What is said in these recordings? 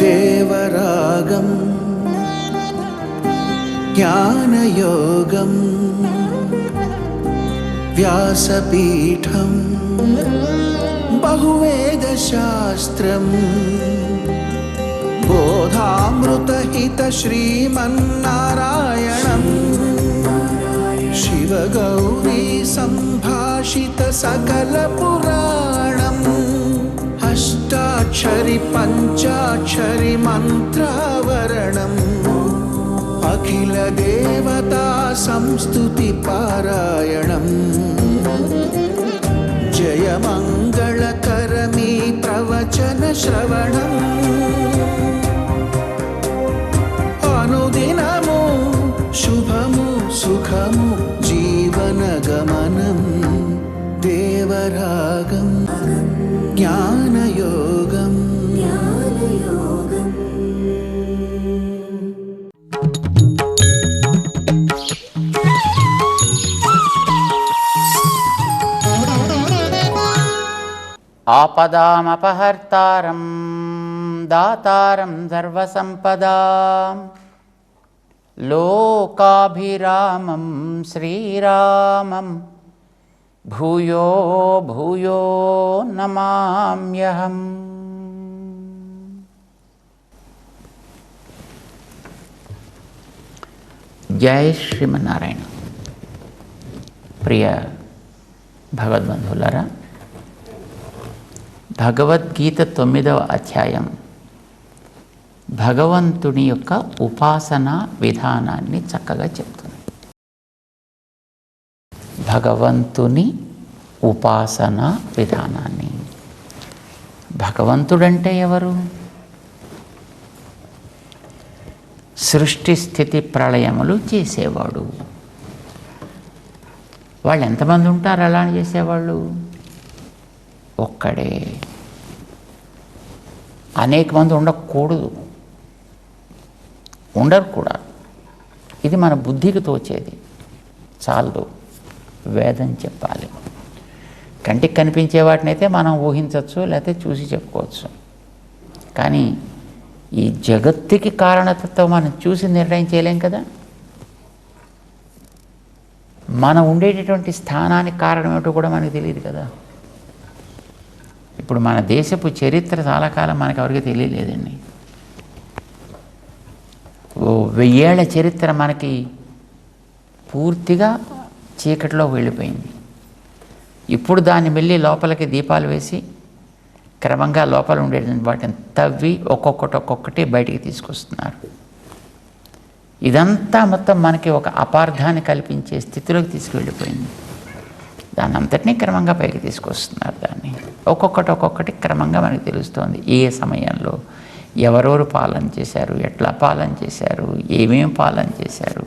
దేవరాగం జ్ఞానయోగం వ్యాసపీఠం బహువేదశాస్త్రం బోధామృతహిత శ్రీమన్నారాయణం శివగౌరీ సంభాషిత సకల పురాణం అష్టాక్షరి పంచాక్షరి మంత్రావరణం అఖిల దేవతా సంస్తుతి పారాయణం జయ మంగళకరమీ ప్రవచన శ్రవణం అనుదినము శుభము సుఖము జీవన గమనం దేవరాగం జ్ఞానయోగం ఆపదామపహర్తారం దాతారం సర్వసంపదాం లోకాభిరామం శ్రీరామం భూయో భూయో నమామ్యహం. జై శ్రీమన్నారాయణ. ప్రియ భగవద్బంధువులారా, భగవద్గీత 9వ అధ్యాయం భగవంతుని యొక్క ఉపాసన విధానాన్ని చక్కగా చెప్తుంది. భగవంతుని ఉపాసన విధానాన్ని. భగవంతుడంటే ఎవరు? సృష్టి స్థితి ప్రళయములు చేసేవాడు. వాళ్ళు ఎంతమంది ఉంటారు అలా చేసేవాళ్ళు? ఒక్కడే. అనేక మంది ఉండకూడదు, ఉండరు కూడా. ఇది మన బుద్ధికి తోచేది చాలదు. వేదం చెప్పాలి. కంటికి కనిపించే వాటిని అయితే మనం ఊహించవచ్చు, లేకపోతే చూసి చెప్పుకోవచ్చు. కానీ ఈ జగత్తుకి కారణతత్వం మనం చూసి నిర్ణయం చేయలేం కదా. మనం ఉండేటటువంటి స్థానానికి కారణం ఏమిటో కూడా మనకు తెలియదు కదా. ఇప్పుడు మన దేశపు చరిత్ర చాలా కాలం మనకు ఎవరికి తెలియలేదండి. 1000 ఏళ్ల చరిత్ర మనకి పూర్తిగా చీకటిలో వెళ్ళిపోయింది. ఇప్పుడు దాన్ని మళ్ళీ లోపలికి దీపాలు వేసి క్రమంగా లోపల ఉండే వాటిని తవ్వి ఒక్కొక్కటి బయటికి తీసుకొస్తున్నారు. ఇదంతా మొత్తం మనకి ఒక అపార్థాన్ని కల్పించే స్థితిలోకి తీసుకువెళ్ళిపోయింది. దాన్ని అంతటినీ క్రమంగా పైకి తీసుకొస్తున్నారు. దాన్ని ఒక్కొక్కటి క్రమంగా మనకు తెలుస్తోంది. ఏ సమయంలో ఎవరెవరు పాలన చేశారు, ఎట్లా పాలన చేశారు, ఏమేమి పాలన చేశారు,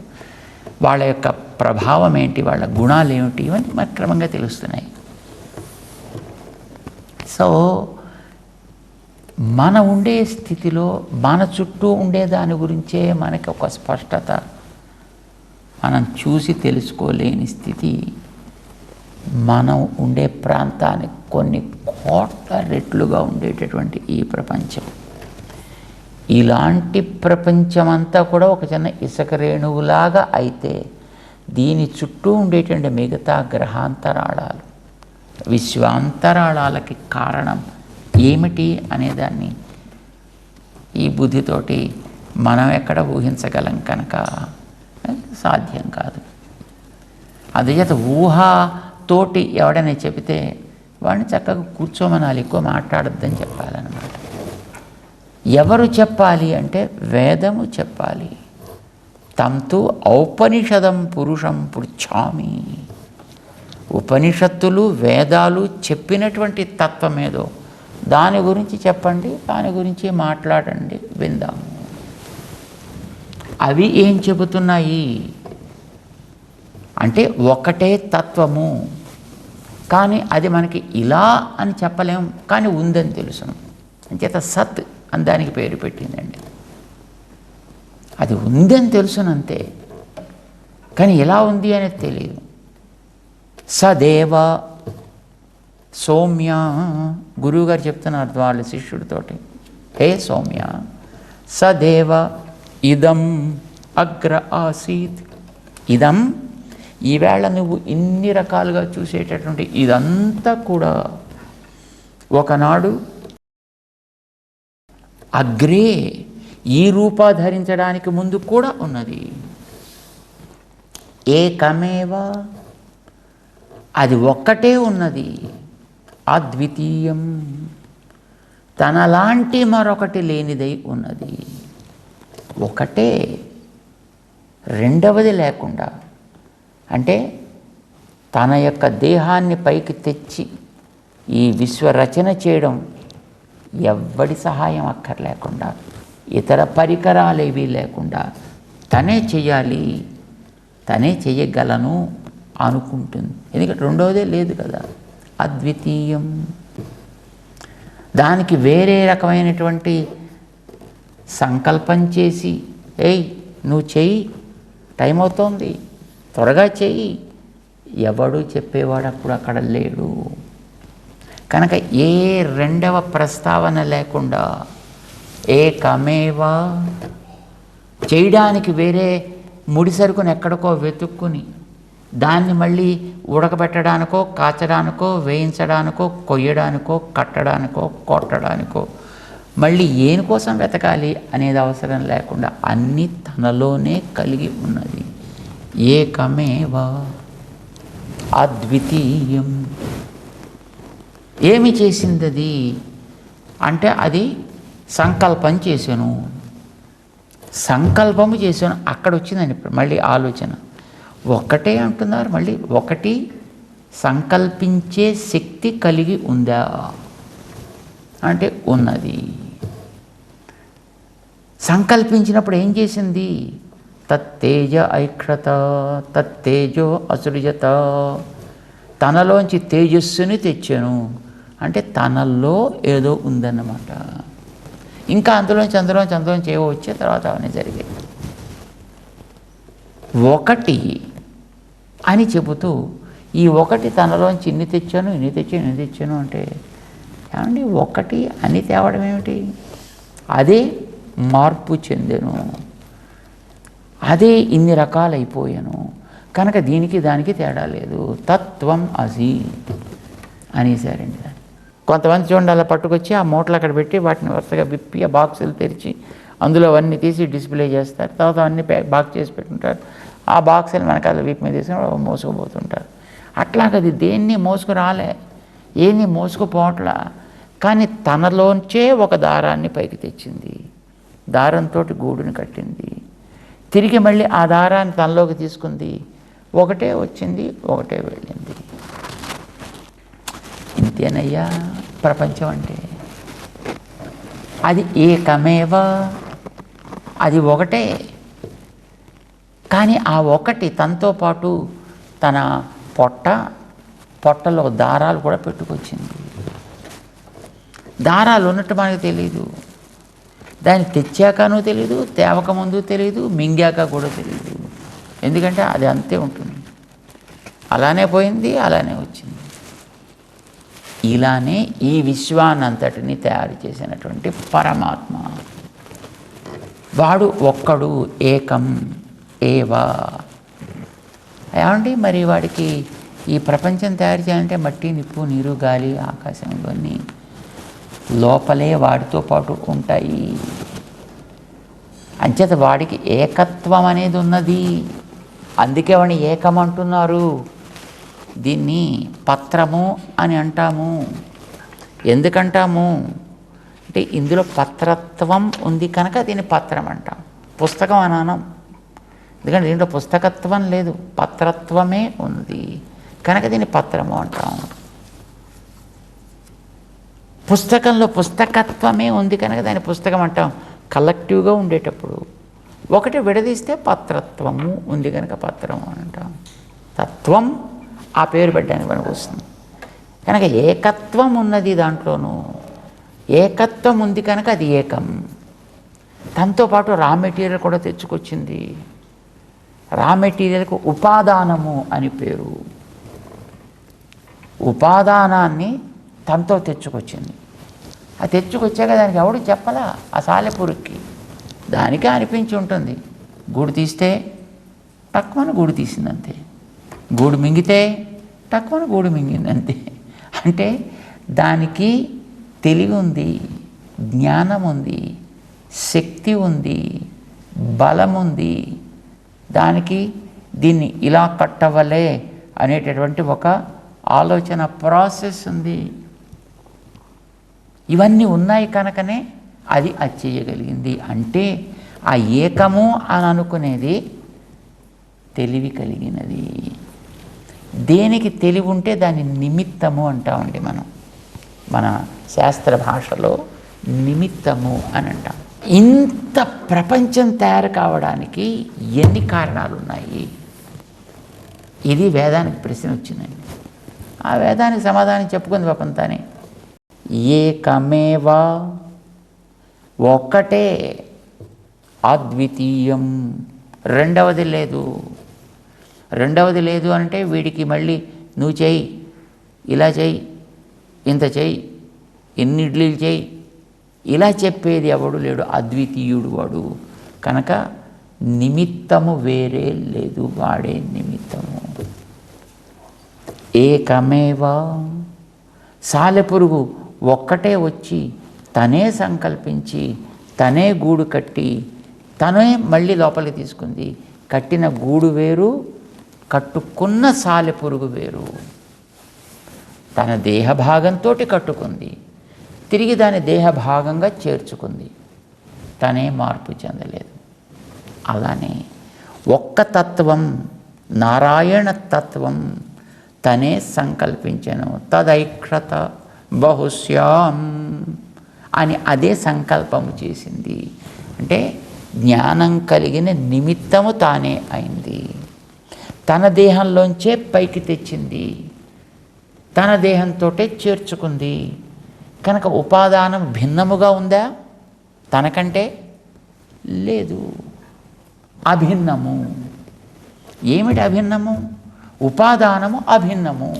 వాళ్ళ యొక్క ప్రభావం ఏంటి, వాళ్ళ గుణాలు ఏమిటి, ఇవన్నీ మనకు క్రమంగా తెలుస్తున్నాయి. సో మన ఉండే స్థితిలో మన చుట్టూ ఉండే దాని గురించే మనకి ఒక స్పష్టత, మనం చూసి తెలుసుకోలేని స్థితి మనం ఉండే ప్రాంతానికి కొన్ని కోట్ల రెట్లుగా ఉండేటటువంటి ఈ ప్రపంచం. ఇలాంటి ప్రపంచమంతా కూడా ఒక చిన్న ఇసుక రేణువులాగా అయితే దీని చుట్టూ ఉండేటువంటి మిగతా గ్రహాంతరాళాలు, విశ్వాంతరాళాలకి కారణం ఏమిటి అనేదాన్ని ఈ బుద్ధితోటి మనం ఎక్కడ ఊహించగలం కనుక సాధ్యం కాదు. అందుచేత ఊహతోటి ఎవడైనా చెబితే వాడిని చక్కగా కూర్చోమనాలి, ఎక్కువ మాట్లాడొద్దని చెప్పాలన్నమాట. ఎవరు చెప్పాలి అంటే వేదము చెప్పాలి. తంతు ఔపనిషదం పురుషం పృచ్ఛామి. ఉపనిషత్తులు వేదాలు చెప్పినటువంటి తత్వం ఏదో దాని గురించి చెప్పండి, దాని గురించి మాట్లాడండి, విందాము. అవి ఏం చెబుతున్నాయి అంటే ఒకటే తత్వము, కానీ అది మనకి ఇలా అని చెప్పలేము, కానీ ఉందని తెలుసును. అంచేత సత్ అని దానికి పేరు పెట్టిందండి. అది ఉందని తెలుసునంతే, కానీ ఎలా ఉంది అనేది తెలియదు. సదేవ సౌమ్య, గురువుగారు చెప్తున్నారు వాళ్ళ శిష్యుడితోటి, హే సౌమ్య, సదేవ ఇదం అగ్ర ఆసీత్. ఇదం, ఈవేళ నువ్వు ఇన్ని రకాలుగా చూసేటటువంటి ఇదంతా కూడా ఒకనాడు అగ్రే, ఈ రూపా ధరించడానికి ముందు కూడా ఉన్నది. ఏకమేవ, అది ఒక్కటే ఉన్నది. అద్వితీయం, తనలాంటి మరొకటి లేనిదై ఉన్నది. ఒకటే, రెండవది లేకుండా. అంటే తన యొక్క దేహాన్ని పైకి తెచ్చి ఈ విశ్వరచన చేయడం ఎవ్వడి సహాయం అక్కర్లేకుండా, ఇతర పరికరాలేవీ లేకుండా తనే చెయ్యాలి, తనే చెయ్యగలను అనుకుంటుంది. ఎందుకంటే రెండవదే లేదు కదా. అద్వితీయం, దానికి వేరే రకమైనటువంటి సంకల్పం చేసి, ఏయ్ నువ్వు చెయ్యి, టైం అవుతోంది, త్వరగా చెయ్యి, ఎవడు చెప్పేవాడు అప్పుడు అక్కడ లేడు. కనుక ఏ రెండవ ప్రస్తావన లేకుండా ఏకమేవా, చేయడానికి వేరే ముడిసరుకుని ఎక్కడికో వెతుక్కుని దాన్ని మళ్ళీ ఉడకబెట్టడానికో, కాచడానికో, వేయించడానికో, కొయ్యడానికో, కట్టడానికో, కొట్టడానికో మళ్ళీ ఏని కోసం వెతకాలి అనేది అవసరం లేకుండా అన్నీ తనలోనే కలిగి ఉన్నది. ఏకమేవా అద్వితీయం. ఏమి చేసింది అది అంటే, అది సంకల్పం చేశాను, సంకల్పము చేశాను. అక్కడ వచ్చిందండి ఇప్పుడు మళ్ళీ ఆలోచన. ఒకటే అంటున్నారు మళ్ళీ, ఒకటి సంకల్పించే శక్తి కలిగి ఉందా అంటే ఉన్నది. సంకల్పించినప్పుడు ఏం చేసింది? తత్తేజ ఐక్షత, తత్తేజో అసృజత, తనలోంచి తేజస్సుని తెచ్చాను అంటే తనలో ఏదో ఉందన్నమాట. ఇంకా అందులోంచి ఏవో వచ్చే తర్వాత అవన్నీ జరిగాయి. ఒకటి అని చెబుతూ ఈ ఒకటి తనలోంచి ఇన్ని తెచ్చాను అంటే ఏమండి, ఒకటి అని తేవడం ఏమిటి? అదే మార్పు చెందెను, అదే ఇన్ని రకాలైపోయాను. కనుక దీనికి దానికి తేడా లేదు. తత్వం అసి అనేసారండి. కొంతమంది చూడండి అలా పట్టుకొచ్చి ఆ మూటలు అక్కడ పెట్టి వాటిని వరుసగా విప్పి ఆ బాక్సులు తెరిచి అందులో అవన్నీ తీసి డిస్ప్లే చేస్తారు. తర్వాత అవన్నీ బాక్స్ చేసి పెట్టుంటారు. ఆ బాక్సులు వెనకాల వీపు మీద తీసుకుని మోసుకుపోతుంటారు. అట్లాగది దేన్ని మోసుకురాలే, ఏన్ని మోసుకుపోవట్లా, కానీ తనలోంచే ఒక దారాన్ని పైకి తెచ్చింది, దారంతో గూడుని కట్టింది, తిరిగి మళ్ళీ ఆ దారాన్ని తనలోకి తీసుకుంది. ఒకటే వచ్చింది, ఒకటే వెళ్ళింది. ఇంతేనయ్యా ప్రపంచం అంటే. అది ఏకమేవ, అది ఒకటే. కానీ ఆ ఒకటి తనతో పాటు తన పొట్టలో దారాలు కూడా పెట్టుకొచ్చింది. దారాలు ఉన్నట్టు మనకు తెలీదు, దాన్ని తెచ్చాకనూ తెలీదు, తేవక ముందు తెలీదు, మింగాక కూడా తెలీదు. ఎందుకంటే అది అంతే ఉంటుంది, అలానే పోయింది, అలానే వచ్చింది. ఇలానే ఈ విశ్వాన్నంతటిని తయారు చేసినటువంటి పరమాత్మ వాడు ఒక్కడు, ఏకం ఏవా. ఏమండి మరి వాడికి ఈ ప్రపంచం తయారు చేయాలంటే మట్టి, నిప్పు, నీరు, గాలి, ఆకాశం ఇవన్నీ లోపలే వాడితో పాటు ఉంటాయి. అంచేత వాడికి ఏకత్వం అనేది ఉన్నది. అందుకే వాడిని ఏకం అంటున్నారు. దీన్ని పత్రము అని అంటాము. ఎందుకంటాము అంటే ఇందులో పత్రత్వం ఉంది కనుక దీన్ని పత్రం అంటాం. పుస్తకం అని అనం, ఎందుకంటే దీంట్లో పుస్తకత్వం లేదు, పత్రత్వమే ఉంది కనుక దీన్ని పత్రము అంటాం. పుస్తకంలో పుస్తకత్వమే ఉంది కనుక దాన్ని పుస్తకం అంటాం. కలెక్టివ్గా ఉండేటప్పుడు ఒకటి విడదీస్తే పత్రత్వము ఉంది కనుక పత్రము అని అంటాం. తత్వం ఆ పేరు పెట్టడానికి మనకు వస్తుంది కనుక ఏకత్వం ఉన్నది దాంట్లోనూ. ఏకత్వం ఉంది కనుక అది ఏకం. దాంతో పాటు రా మెటీరియల్ కూడా తెచ్చుకొచ్చింది. రా మెటీరియల్కు ఉపాదానము అని పేరు. ఉపాదానాన్ని తనతో తెచ్చుకొచ్చింది. ఆ తెచ్చుకొచ్చాక దానికి ఎవడు చెప్పలా, ఆ సాలెపురుగుకి. దానికే అనిపించి ఉంటుంది. గూడు తీస్తే టక్కుమని గూడు తీసిందంతే, గూడు మింగితే టక్కుమని గూడు మింగిందంతే. అంటే దానికి తెలివి ఉంది, జ్ఞానం ఉంది, శక్తి ఉంది, బలం ఉంది. దానికి దీన్ని ఇలా కట్టవలే అనేటటువంటి ఒక ఆలోచన ప్రాసెస్ ఉంది. ఇవన్నీ ఉన్నాయి కనుకనే అది చేయగలిగింది. అంటే ఆ ఏకము అని అనుకునేది తెలివి కలిగినది. దేనికి తెలివి ఉంటే దాన్ని నిమిత్తము అంటామండి మనం. మన శాస్త్ర భాషలో నిమిత్తము అని అంటాం. ఇంత ప్రపంచం తయారు కావడానికి ఎన్ని కారణాలు ఉన్నాయి? ఇది వేదానికి ప్రశ్న వచ్చిందండి. ఆ వేదానికి సమాధానం చెప్పుకుంది ప్రపంచాన్ని. ఏకమేవా, ఒక్కటే, అద్వితీయం, రెండవది లేదు. రెండవది లేదు అంటే వీడికి మళ్ళీ నువ్వు చెయ్యి, ఇలా చెయ్యి, ఇంత చెయ్యి, ఎన్ని ఇడ్లీలు చెయ్యి, ఇలా చెప్పేది ఎవడు లేడు. అద్వితీయుడు వాడు కనుక నిమిత్తము వేరే లేదు, వాడే నిమిత్తము. ఏకమేవా, సాలెపురుగు ఒక్కటే వచ్చి తనే సంకల్పించి తనే గూడు కట్టి తనే మళ్ళీ లోపలికి తీసుకుంది. కట్టిన గూడు వేరు, కట్టుకున్న సాలెపురుగు వేరు. తన దేహభాగంతో కట్టుకుంది, తిరిగి దాని దేహభాగంగా చేర్చుకుంది. తనే మార్పు చెందలేదు. అలానే ఒక్క తత్వం, నారాయణ తత్వం తనే సంకల్పించను. తదైక్షత బహుశ్యాం అని అదే సంకల్పము చేసింది. అంటే జ్ఞానం కలిగిన నిమిత్తము తానే అయింది. తన దేహంలోంచే పైకి తెచ్చింది, తన దేహంతో చేర్చుకుంది. కనుక ఉపాదానం భిన్నముగా ఉందా? తనకంటే లేదు, అభిన్నము. ఏమిటి అభిన్నము? ఉపాదానము అభిన్నము.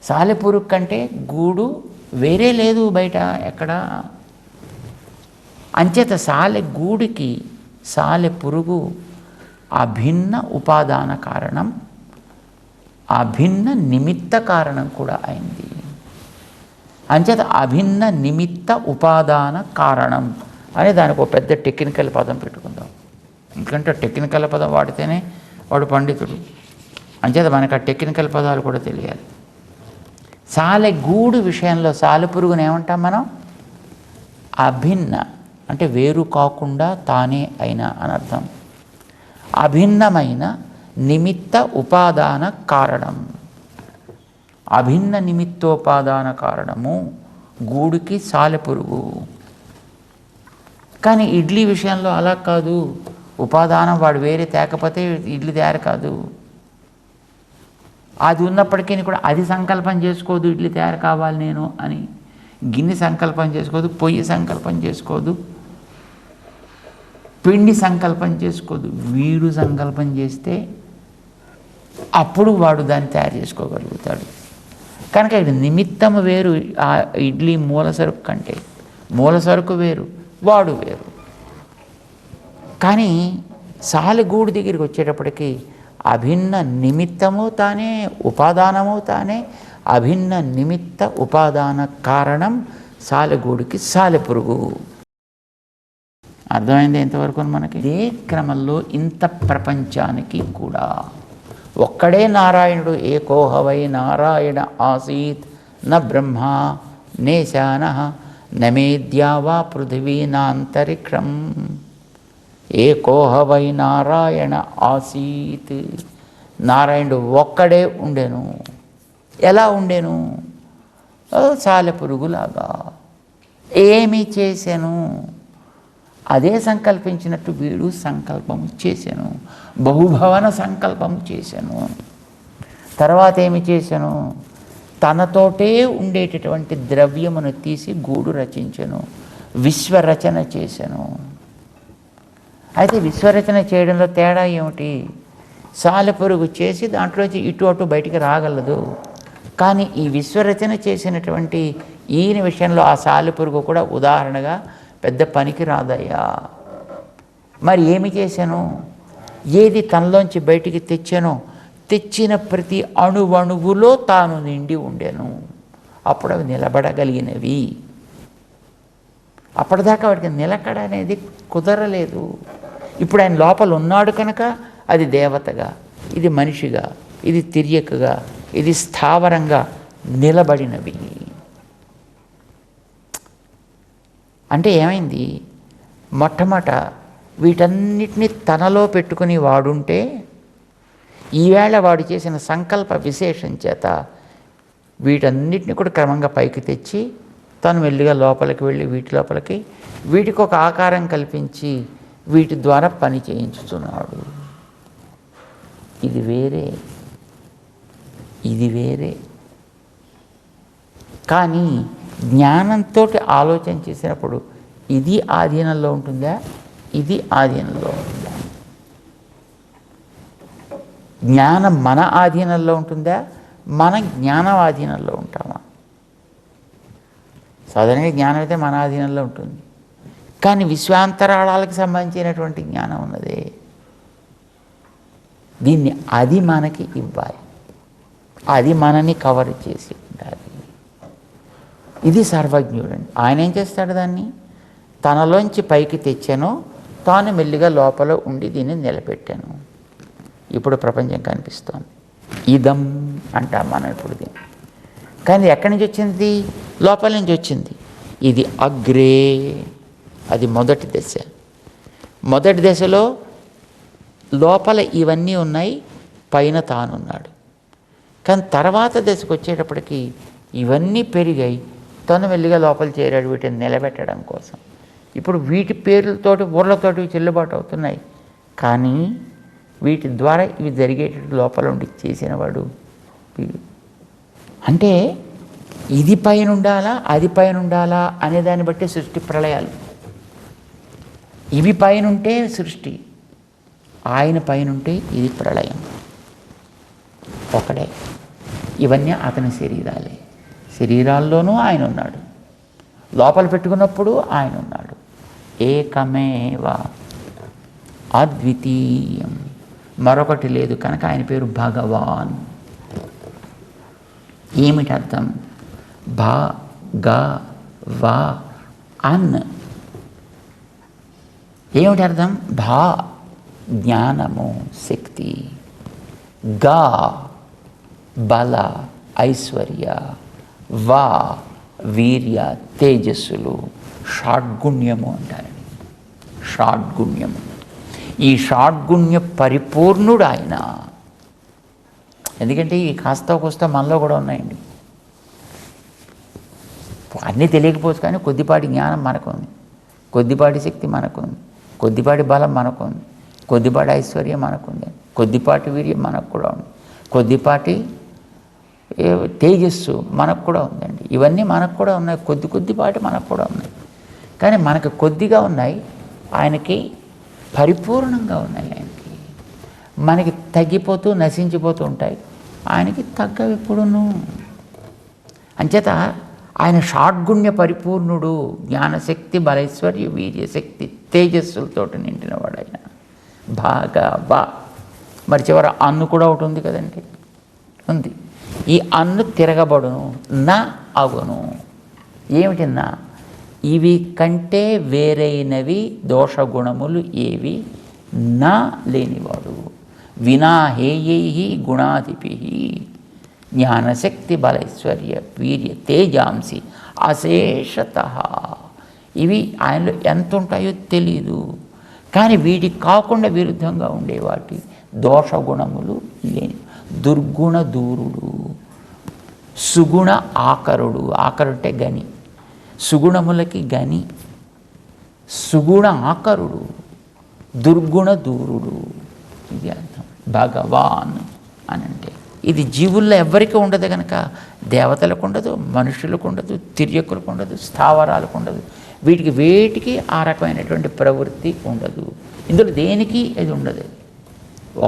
సాలెపురుగు కంటే గూడు వేరే లేదు బయట ఎక్కడ. అంచేత గూడికి సాలెపురుగు అభిన్న ఉపాదాన కారణం, అభిన్న నిమిత్త కారణం కూడా అయింది. అంచేత అభిన్న నిమిత్త ఉపాదాన కారణం అని దానికి ఒక పెద్ద టెక్నికల్ పదం పెట్టుకుందాం. ఎందుకంటే టెక్నికల్ పదం వాడితేనే వాడు పండితుడు. అంచేత మనకు ఆ టెక్నికల్ పదాలు కూడా తెలియాలి. సాలెగూడు విషయంలో సాలెపురుగుని ఏమంటాం మనం? అభిన్న అంటే వేరు కాకుండా తానే అయిన అనర్థం. అభిన్నమైన నిమిత్త ఉపాదాన కారణం. అభిన్న నిమిత్తోపాదాన కారణము గూడుకి సాలెపురుగు. కానీ ఇడ్లీ విషయంలో అలా కాదు. ఉపాదానం వాడు వేరే తేకపోతే ఇడ్లీ తయారు కాదు. అది ఉన్నప్పటికీ కూడా అది సంకల్పం చేసుకోదు, ఇడ్లీ తయారు కావాలి నేను అని. గిన్నె సంకల్పం చేసుకోదు, పొయ్యి సంకల్పం చేసుకోదు, పిండి సంకల్పం చేసుకోదు. వీడు సంకల్పం చేస్తే అప్పుడు వాడు దాన్ని తయారు చేసుకోగలుగుతాడు. కనుక ఇక్కడ నిమిత్తము వేరు. ఆ ఇడ్లీ మూల సరుకు కంటే మూల సరుకు వేరు, వాడు వేరు. కానీ సాలెగూడు దగ్గరికి వచ్చేటప్పటికి అభిన్న నిమిత్తము తానే, ఉపాదానము తానే. అభిన్న నిమిత్త ఉపాదాన కారణం సాలెగూడికి సాలెపురుగు. అర్థమైంది ఎంతవరకు మనకి? ఇదే క్రమంలో ఇంత ప్రపంచానికి కూడా ఒక్కడే నారాయణుడు. ఏకోహవై నారాయణ ఆసీత్ న బ్రహ్మ నేశాన నమేద్యావా పృథివీ నాంతరిక్షం. ఏకోహవై నారాయణ ఆసీత్. నారాయణుడు ఒక్కడే ఉండెను. ఎలా ఉండెను? సాలెపురుగులాగా. ఏమి చేశాను? అదే సంకల్పించినట్టు వీడు సంకల్పము చేశాను. బహుభవన సంకల్పము చేశాను. తర్వాత ఏమి చేశాను? తనతోటే ఉండేటటువంటి ద్రవ్యమును తీసి గూడు రచించను, విశ్వరచన చేశాను. అయితే విశ్వరచన చేయడంలో తేడా ఏమిటి? సాలెపురుగు చేసి దాంట్లోంచి ఇటు అటు బయటికి రాగలదు, కానీ ఈ విశ్వరచన చేసినటువంటి ఈయన విషయంలో ఆ సాలెపురుగు కూడా ఉదాహరణగా పెద్ద పనికి రాదయ్యా. మరి ఏమి చేశాను? ఏది తనలోంచి బయటికి తెచ్చానో తెచ్చిన ప్రతి అణువణువులో తాను నిండి ఉండెను. అప్పుడు అవి నిలబడగలిగినవి. అప్పటిదాకా వాడికి నిలకడ అనేది కుదరలేదు. ఇప్పుడు ఆయన లోపల ఉన్నాడు కనుక అది దేవతగా, ఇది మనిషిగా, ఇది తిర్యకగా, ఇది స్థావరంగా నిలబడినవి. అంటే ఏమైంది? మొట్టమొదట వీటన్నిటినీ తనలో పెట్టుకుని వాడుంటే ఈవేళ వాడు చేసిన సంకల్ప విశేషం చేత వీటన్నిటిని కూడా క్రమంగా పైకి తెచ్చి తను మెల్లిగా లోపలికి వెళ్ళి వీటి లోపలికి వీటికి ఒక ఆకారం కల్పించి వీటి ద్వారా పని చేయించుతున్నాడు. ఇది వేరే, ఇది వేరే. కానీ జ్ఞానంతో ఆలోచన చేసినప్పుడు ఇది ఆధీనంలో ఉంటుందా, ఇది ఆధీనంలో ఉంటుందా? జ్ఞానం మన ఆధీనంలో ఉంటుందా, మన జ్ఞానం ఆధీనంలో ఉంటామా? సాధారణంగా జ్ఞానం అయితే మన ఆధీనంలో ఉంటుంది. కానీ విశ్వాంతరాళాలకు సంబంధించినటువంటి జ్ఞానం ఉన్నదే, దీన్ని అది మనకి ఇవ్వాలి, అది మనని కవర్ చేసి ఉండాలి. ఇది సర్వజ్ఞుడండి. ఆయన ఏం చేస్తాడు? దాన్ని తనలోంచి పైకి తెచ్చాను, తాను మెల్లిగా లోపల ఉండి దీన్ని నిలబెట్టాను. ఇప్పుడు ప్రపంచం కనిపిస్తోంది. ఇదం అంటాం మనం ఇప్పుడు దీన్ని. కానీ ఎక్కడి నుంచి వచ్చింది? లోపల నుంచి వచ్చింది. ఇది అగ్రే, అది మొదటి దశ. మొదటి దశలో లోపల ఇవన్నీ ఉన్నాయి, పైన తానున్నాడు. కానీ తర్వాత దశకు వచ్చేటప్పటికి ఇవన్నీ పెరిగాయి, తను మెల్లిగా లోపల చేరాడు వీటిని నిలబెట్టడం కోసం. ఇప్పుడు వీటి పేర్లతోటి ఊర్లతోటి చెల్లుబాటు అవుతున్నాయి, కానీ వీటి ద్వారా ఇవి జరిగేటట్టు లోపల ఉండి చేసినవాడు. అంటే ఇది పైన ఉండాలా, అది పైన ఉండాలా అనే దాన్ని బట్టి సృష్టి ప్రళయాలు. ఇవి పైన ఉంటే సృష్టి, ఆయన పైన ఉంటే ఇది ప్రళయం. ఒకడే. ఇవన్నీ అతని శరీరాలే. శరీరాల్లోనూ ఆయన ఉన్నాడు, లోపల పెట్టుకున్నప్పుడు ఆయన ఉన్నాడు. ఏకమేవ అద్వితీయం, మరొకటి లేదు కనుక ఆయన పేరు భగవాన్. ఏమిటి అర్థం? భా గ వా అన్. ఏమిటి అర్థం? భా జ్ఞానము, శక్తి. గా బల, ఐశ్వర్య. వా వీర్య, తేజస్సులు. షాడ్గుణ్యము అంటారండి. షాడ్గుణ్యము. ఈ షాడ్గుణ్య పరిపూర్ణుడు ఆయన. ఎందుకంటే ఈ కాస్త కోస్త మనలో కూడా ఉన్నాయండి. అన్నీ తెలియకపోవచ్చు, కానీ కొద్దిపాటి జ్ఞానం మనకు ఉంది, కొద్దిపాటి శక్తి మనకు ఉంది, కొద్దిపాటి బలం మనకు ఉంది, కొద్దిపాటి ఐశ్వర్యం మనకు ఉంది, కొద్దిపాటి వీర్యం మనకు కూడా ఉంది, కొద్దిపాటి తేజస్సు మనకు కూడా ఉందండి. ఇవన్నీ మనకు కూడా ఉన్నాయి, కొద్దిపాటి మనకు కూడా ఉన్నాయి. కానీ మనకు కొద్దిగా ఉన్నాయి, ఆయనకి పరిపూర్ణంగా ఉన్నాయి. ఆయనకి మనకి తగ్గిపోతూ నశించిపోతూ ఉంటాయి, ఆయనకి తగ్గవి ఎప్పుడును. అంచేత ఆయన షాడ్గుణ్య పరిపూర్ణుడు. జ్ఞానశక్తి, బలైశ్వర్య, వీర్యశక్తి, తేజస్సులతో నిండినవాడు ఆయన. బాగా బా. మరి చివర అన్ను కూడా ఒకటి ఉంది కదండి, ఉంది. ఈ అన్ను తిరగబడును, నా అగును. ఏమిటి నా? ఇవి కంటే వేరైనవి దోషగుణములు ఏవి నా లేనివాడు. వినా హేయై గుణాధిపి జ్ఞానశక్తి బలైశ్వర్య వీర్య తేజాంసి అశేషత. ఇవి ఆయనలో ఎంత ఉంటాయో తెలీదు, కానీ వీటికి కాకుండా విరుద్ధంగా ఉండేవాటి దోషగుణములు లేని. దుర్గుణ దూరుడు, సుగుణ ఆకరుడు. ఆకరుంటే గని, సుగుణములకి గని. సుగుణ ఆకరుడు, దుర్గుణ దూరుడు. ఇది అర్థం భగవాన్ అని అంటే. ఇది జీవుల్లో ఎవ్వరికీ ఉండదు కనుక దేవతలకు ఉండదు, మనుషులకు ఉండదు, తిర్యకులకు ఉండదు, స్థావరాలకు ఉండదు. వీటికి వేటికి ఆ రకమైనటువంటి ప్రవృత్తి ఉండదు. ఇందులో దేనికి ఇది ఉండదు,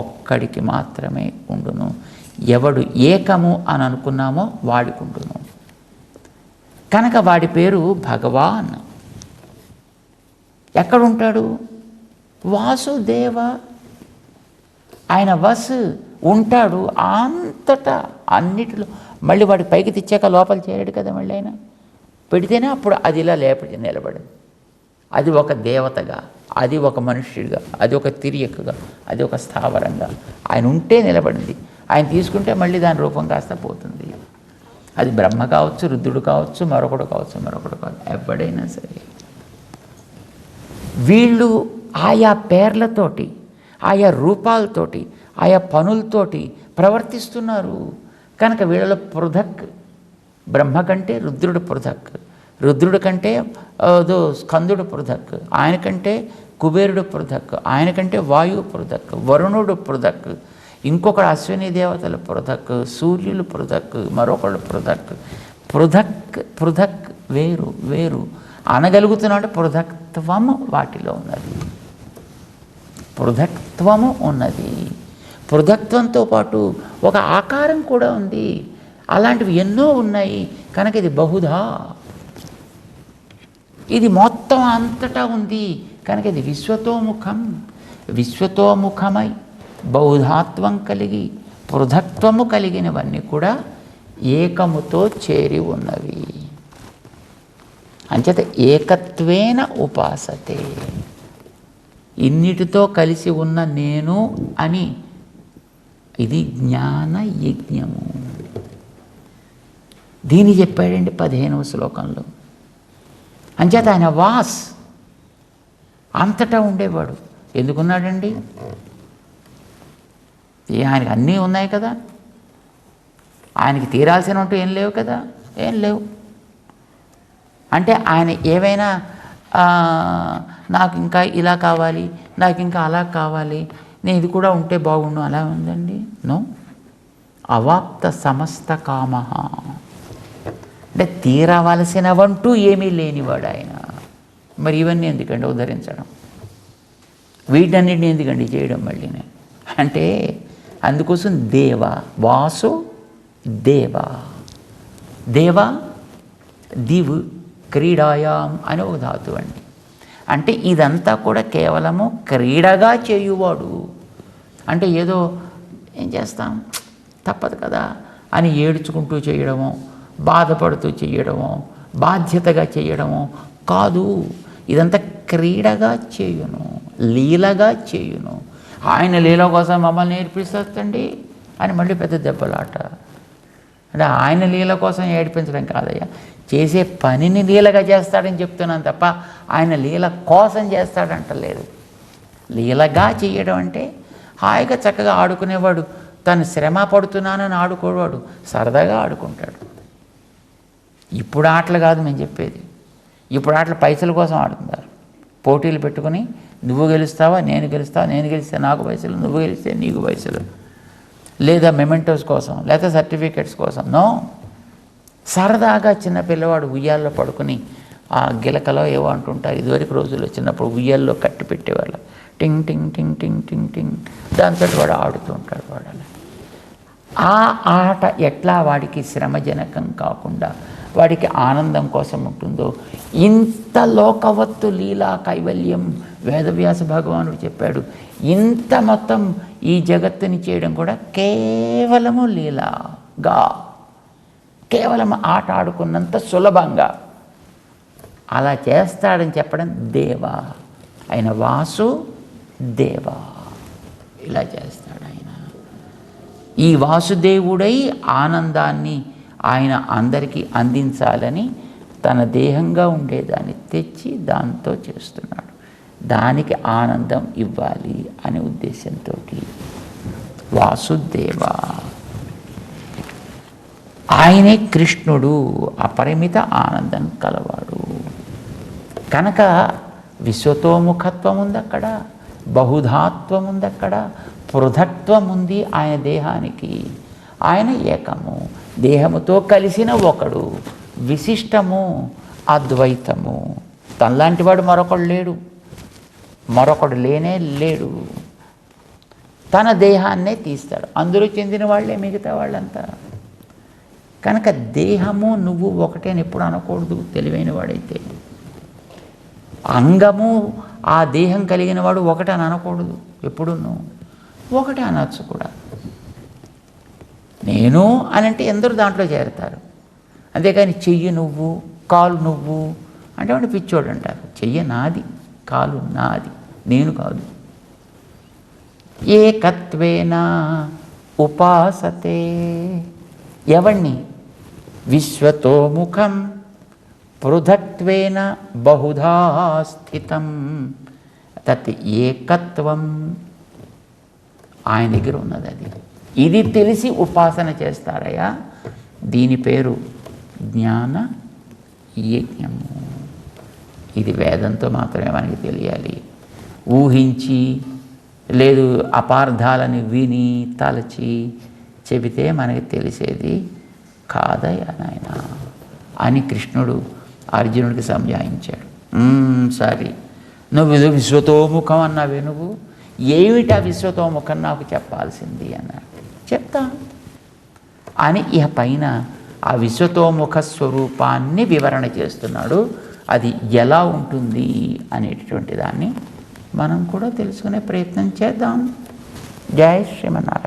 ఒక్కడికి మాత్రమే ఉండును. ఎవడు ఏకము అని అనుకున్నామో వాడుకుంటున్నాం కనుక వాడి పేరు భగవాన్. ఎక్కడుంటాడు? వాసుదేవ. ఆయన వసు ఉంటాడు అంతటా అన్నిటిలో. మళ్ళీ వాడి పైకి తెచ్చాక లోపల చేరాడు కదా, మళ్ళీ ఆయన పెడితేనే అప్పుడు అది ఇలా నిలబడింది. అది ఒక దేవతగా, అది ఒక మనుష్యుడిగా, అది ఒక తిరియకగా, అది ఒక స్థావరంగా ఆయన ఉంటే నిలబడింది. ఆయన తీసుకుంటే మళ్ళీ దాని రూపం కాస్త పోతుంది. అది బ్రహ్మ కావచ్చు, రుద్రుడు కావచ్చు, మరొకడు కావచ్చు, ఎవడైనా సరే వీళ్ళు ఆయా పేర్లతోటి, ఆయా రూపాలతోటి, ఆయా పనులతోటి ప్రవర్తిస్తున్నారు. కనుక వీళ్ళలో పృథక్. బ్రహ్మ కంటే రుద్రుడు పృథక్, రుద్రుడి కంటే స్కందుడు పృథక్, ఆయన కంటే కుబేరుడు పృథక్, ఆయన కంటే వాయువు పృథక్, వరుణుడు పృథక్, ఇంకొకడు అశ్విని దేవతలు పృథక్, సూర్యులు పృథక్, మరొకళ్ళు పృథక్. పృథక్ వేరు వేరు అనగలుగుతున్నాడు. పృథక్త్వము వాటిలో ఉన్నది, పృథక్త్వము ఉన్నది. పృథక్త్వంతో పాటు ఒక ఆకారం కూడా ఉంది. అలాంటివి ఎన్నో ఉన్నాయి. కనుక ఇది బహుధా, ఇది మొత్తం అంతటా ఉంది. కనుక ఇది విశ్వతోముఖం. విశ్వతోముఖమై బౌధాత్వం కలిగి పృథక్త్వము కలిగినవన్నీ కూడా ఏకముతో చేరి ఉన్నవి. అంచేత ఏకత్వేన ఉపాసతే. ఇన్నిటితో కలిసి ఉన్న నేను అని, ఇది జ్ఞాన యజ్ఞము. దీన్ని చెప్పాడండి 15వ శ్లోకంలో. అంచేత ఆయన వాస్ అంతటా ఉండేవాడు. ఎందుకున్నాడండి? ఆయనకి అన్నీ ఉన్నాయి కదా, ఆయనకి తీరాల్సినట్టు ఏం లేవు కదా, ఏం లేవు. అంటే ఆయన ఏవైనా నాకు ఇంకా ఇలా కావాలి, నాకు ఇంకా అలా కావాలి, నేను ఇది కూడా ఉంటే బాగుండు అలా ఉందండి. నో, అవాప్త సమస్త కామ. అంటే తీరవలసినవంటూ ఏమీ లేనివాడు ఆయన. మరి ఇవన్నీ ఎందుకండి ఉద్ధరించడం, వీటన్నిటిని ఎందుకండి చేయడం మళ్ళీనే? అంటే అందుకోసం దేవ, వాసు దేవ, దేవ దివ్ క్రీడాయాం అని ఒక ధాతువు అండి. అంటే ఇదంతా కూడా కేవలము క్రీడగా చేయువాడు. అంటే ఏదో ఏం చేస్తాం, తప్పదు కదా అని ఏడ్చుకుంటూ చేయడమో, బాధపడుతూ చేయడమో, బాధ్యతగా చేయడమో కాదు. ఇదంతా క్రీడగా చేయును, లీలగా చేయును. ఆయన లీల కోసం మమ్మల్ని నేర్పిస్తుందండి అని మళ్ళీ పెద్ద దెబ్బలాట. అంటే ఆయన లీల కోసం ఏడిపించడం కాదయ్యా, చేసే పనిని లీలగా చేస్తాడని చెప్తున్నాను తప్ప ఆయన లీల కోసం చేస్తాడంటలేదు. లీలగా చేయడం అంటే హాయిగా చక్కగా ఆడుకునేవాడు. తను శ్రమ పడుతున్నానని ఆడుకోవాడు, సరదాగా ఆడుకుంటాడు. ఇప్పుడు ఆటలు కాదు మేము చెప్పేది. ఇప్పుడు ఆటలు పైసల కోసం ఆడుతున్నారు. పోటీలు పెట్టుకుని నువ్వు గెలుస్తావా, నేను గెలుస్తావా, నేను గెలిస్తే నాకు పైసలు, నువ్వు గెలిస్తే నీకు పైసలు, లేదా మెమెంటోస్ కోసం, లేదా సర్టిఫికెట్స్ కోసం. నో, సరదాగా చిన్న పిల్లవాడు ఉయ్యాల్లో పడుకుని ఆ గిలకలో ఏవో అంటుంటారు. ఇదివరకు రోజుల్లో చిన్నప్పుడు ఉయ్యాల్లో కట్టి పెట్టేవాళ్ళు, టింగ్ టింగ్ టింగ్ టింగ్ టింగ్ టింగ్, దాంతో వాడు ఆడుతూ ఉంటాడు. వాడు ఆ ఆట ఎట్లా వాడికి శ్రమజనకం కాకుండా వాడికి ఆనందం కోసం ఉంటుందో, ఇంత లోకవత్తు లీలా కైవల్యం వేదవ్యాస భగవానుడు చెప్పాడు. ఇంత మొత్తం ఈ జగత్తుని చేయడం కూడా కేవలము లీలాగా, కేవలం ఆట ఆడుకున్నంత సులభంగా అలా చేస్తాడని చెప్పడం దేవ. ఆయన వాసు దేవ, ఇలా చేస్తాడు ఆయన. ఈ వాసుదేవుడై ఆనందాన్ని ఆయన అందరికీ అందించాలని తన దేహంగా ఉండేదాన్ని తెచ్చి దాంతో చేస్తున్నాడు. దానికి ఆనందం ఇవ్వాలి అనే ఉద్దేశంతో వాసుదేవ. ఆయనే కృష్ణుడు, అపరిమిత ఆనందం కలవాడు. కనుక విశ్వతోముఖత్వం ఉంది అక్కడ, బహుధాత్వం ఉంది అక్కడ, పృథక్త్వం ఉంది ఆయన దేహానికి. ఆయన ఏకము, దేహముతో కలిసిన ఒకడు, విశిష్టము, అద్వైతము. తనలాంటి వాడు మరొకడు లేడు, మరొకడు లేనే లేడు. తన దేహాన్నే తీస్తాడు. అందులో చెందిన వాళ్ళే మిగతా వాళ్ళంతా. కనుక దేహము నువ్వు ఒకటే అని ఎప్పుడు అనకూడదు తెలివైన వాడైతే. అంగము ఆ దేహం కలిగిన వాడు ఒకటని అనకూడదు ఎప్పుడు. ఒకటే అనొచ్చు కూడా. నేను అని అంటే ఎందరూ దాంట్లో చేరతారు. అంతేకాని చెయ్యి నువ్వు, కాలు నువ్వు అంటే వాడు పిచ్చోడు అంటారు. చెయ్యి నాది, కాలు నాది, నేను కాదు. ఏకత్వేన ఉపాసతే. ఎవణ్ణి? విశ్వతోముఖం పృథక్త్వేన బహుధా స్థితం తత్ ఏకత్వం. ఆయన దగ్గర ఉన్నది అది. ఇది తెలిసి ఉపాసన చేస్తారయ్యా. దీని పేరు జ్ఞాన యజ్ఞము. ఇది వేదంతో మాత్రమే మనకి తెలియాలి. ఊహించి లేదు అపార్థాలని విని తలచి చెబితే మనకి తెలిసేది కాదయ్యా నాయన అని కృష్ణుడు అర్జునుడికి సంజాయించాడు. సరే, నువ్వు విశ్వతోముఖం అన్నావే, నువ్వు ఏమిటా విశ్వతోముఖం నాకు చెప్పాల్సింది అన్నాడు. చెప్తా అని ఇక పైన ఆ విశ్వతోముఖ స్వరూపాన్ని వివరణ చేస్తున్నాడు. అది ఎలా ఉంటుంది అనేటటువంటి దాన్ని మనం కూడా తెలుసుకునే ప్రయత్నం చేద్దాం. జై శ్రీమన్నారాయణ.